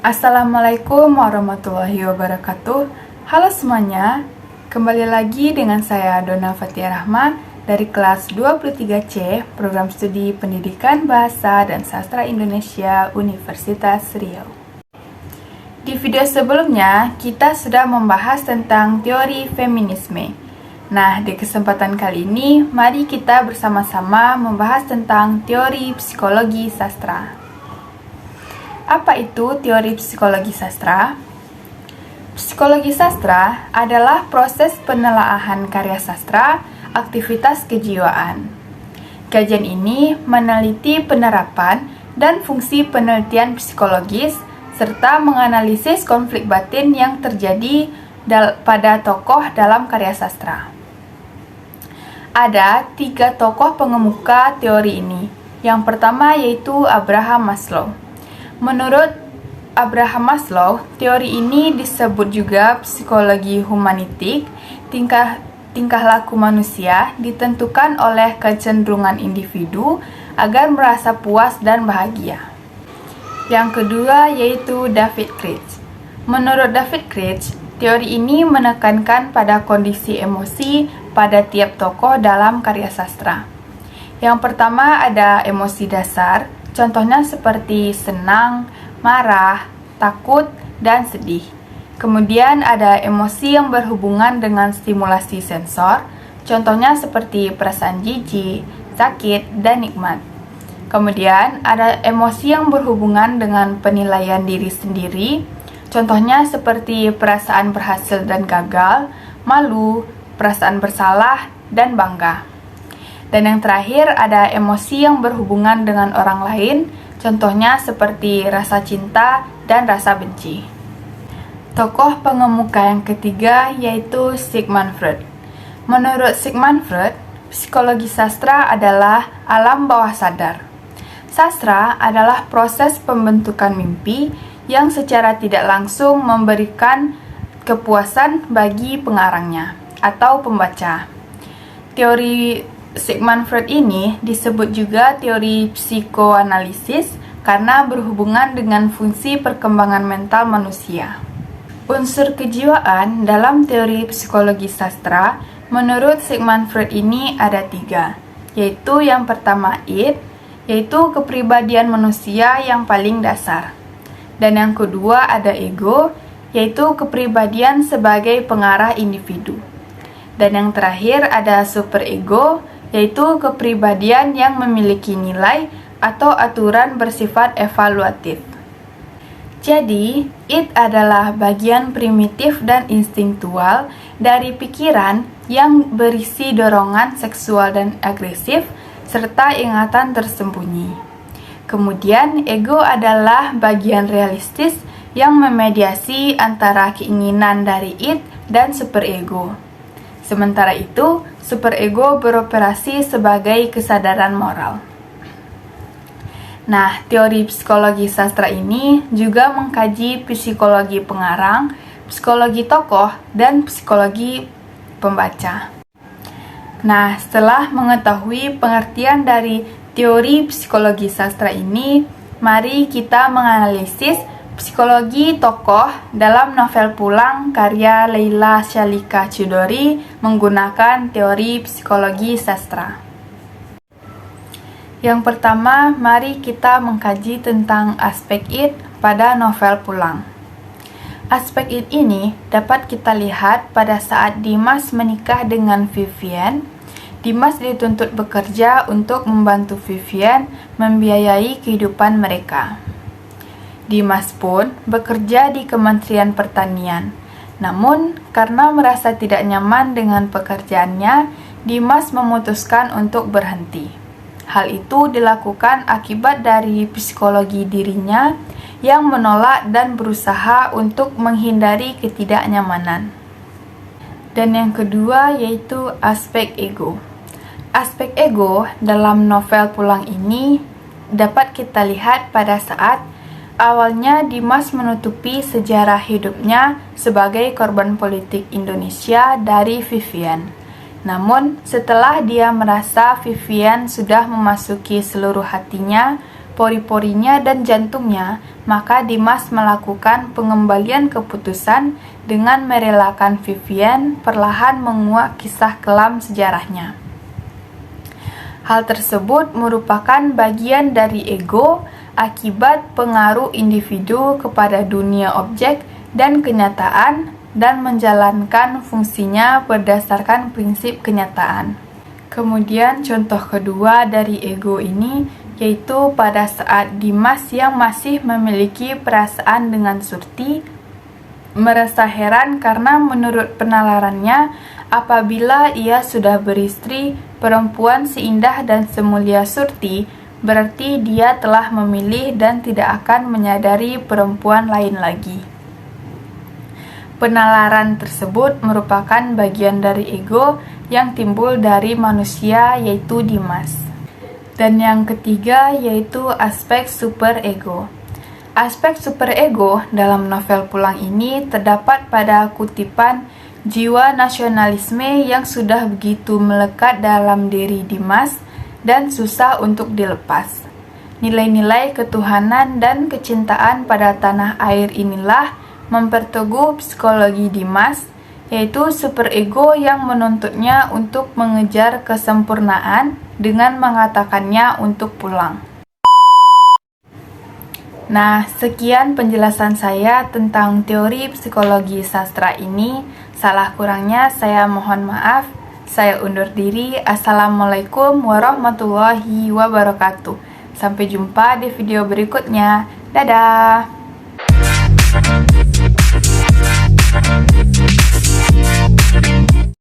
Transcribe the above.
Assalamualaikum warahmatullahi wabarakatuh. Halo semuanya, kembali lagi dengan saya Dona Fatia Rahma dari kelas 23C Program Studi Pendidikan Bahasa dan Sastra Indonesia Universitas Riau. Di video sebelumnya, kita sudah membahas tentang teori feminisme. Nah, di kesempatan kali ini, mari kita bersama-sama membahas tentang teori psikologi sastra. Apa itu teori psikologi sastra? Psikologi sastra adalah proses penelaahan karya sastra, aktivitas kejiwaan. Kajian ini meneliti penerapan dan fungsi penelitian psikologis serta menganalisis konflik batin yang terjadi pada tokoh dalam karya sastra. Ada 3 tokoh pengemuka teori ini. Yang pertama yaitu Abraham Maslow. Menurut Abraham Maslow, teori ini disebut juga psikologi humanitik. Tingkah laku manusia ditentukan oleh kecenderungan individu agar merasa puas dan bahagia. Yang kedua yaitu David Critch. Menurut David Critch, teori ini menekankan pada kondisi emosi pada tiap tokoh dalam karya sastra. Yang pertama ada emosi dasar, contohnya seperti senang, marah, takut, dan sedih. Kemudian ada emosi yang berhubungan dengan stimulasi sensor, contohnya seperti perasaan jijik, sakit, dan nikmat. Kemudian ada emosi yang berhubungan dengan penilaian diri sendiri, contohnya seperti perasaan berhasil dan gagal, malu, perasaan bersalah, dan bangga. Dan yang terakhir ada emosi yang berhubungan dengan orang lain, contohnya seperti rasa cinta dan rasa benci. Tokoh pengemuka yang ketiga yaitu Sigmund Freud. Menurut Sigmund Freud, psikologi sastra adalah alam bawah sadar. Sastra adalah proses pembentukan mimpi yang secara tidak langsung memberikan kepuasan bagi pengarangnya atau pembaca. Teori Sigmund Freud ini disebut juga teori psikoanalisis karena berhubungan dengan fungsi perkembangan mental manusia. Unsur kejiwaan dalam teori psikologi sastra menurut Sigmund Freud ini ada 3, yaitu yang pertama id, yaitu kepribadian manusia yang paling dasar. Dan yang kedua ada ego, yaitu kepribadian sebagai pengarah individu. Dan yang terakhir ada superego, yaitu kepribadian yang memiliki nilai atau aturan bersifat evaluatif. Jadi, id adalah bagian primitif dan instinktual dari pikiran yang berisi dorongan seksual dan agresif serta ingatan tersembunyi. Kemudian, ego adalah bagian realistis yang memediasi antara keinginan dari id dan superego. Sementara itu, superego beroperasi sebagai kesadaran moral. Nah, teori psikologi sastra ini juga mengkaji psikologi pengarang, psikologi tokoh, dan psikologi pembaca. Nah, setelah mengetahui pengertian dari teori psikologi sastra ini, mari kita menganalisis psikologi tokoh dalam novel Pulang karya Leila Shalika Chudori menggunakan teori psikologi sastra. Yang pertama, mari kita mengkaji tentang aspek id pada novel Pulang. Aspek id ini dapat kita lihat pada saat Dimas menikah dengan Vivian. Dimas dituntut bekerja untuk membantu Vivian membiayai kehidupan mereka. Dimas pun bekerja di Kementerian Pertanian. Namun, karena merasa tidak nyaman dengan pekerjaannya, Dimas memutuskan untuk berhenti. Hal itu dilakukan akibat dari psikologi dirinya yang menolak dan berusaha untuk menghindari ketidaknyamanan. Dan yang kedua yaitu aspek ego. Aspek ego dalam novel Pulang ini dapat kita lihat pada saat awalnya Dimas menutupi sejarah hidupnya sebagai korban politik Indonesia dari Vivian. Namun, setelah dia merasa Vivian sudah memasuki seluruh hatinya, pori-porinya dan jantungnya, maka Dimas melakukan pengembalian keputusan dengan merelakan Vivian perlahan menguak kisah kelam sejarahnya. Hal tersebut merupakan bagian dari ego akibat pengaruh individu kepada dunia objek dan kenyataan dan menjalankan fungsinya berdasarkan prinsip kenyataan. Kemudian contoh kedua dari ego ini yaitu pada saat Dimas yang masih memiliki perasaan dengan Surti merasa heran karena menurut penalarannya apabila ia sudah beristri perempuan seindah dan semulia Surti, berarti dia telah memilih dan tidak akan menyadari perempuan lain lagi. Penalaran tersebut merupakan bagian dari ego yang timbul dari manusia yaitu Dimas. Dan yang ketiga yaitu aspek superego. Aspek superego dalam novel Pulang ini terdapat pada kutipan jiwa nasionalisme yang sudah begitu melekat dalam diri Dimas dan susah untuk dilepas. Nilai-nilai ketuhanan dan kecintaan pada tanah air inilah memperteguh psikologi Dimas, yaitu superego yang menuntutnya untuk mengejar kesempurnaan dengan mengatakannya untuk pulang. Nah, sekian penjelasan saya tentang teori psikologi sastra ini. Salah kurangnya saya mohon maaf. Saya undur diri. Assalamualaikum warahmatullahi wabarakatuh. Sampai jumpa di video berikutnya. Dadah!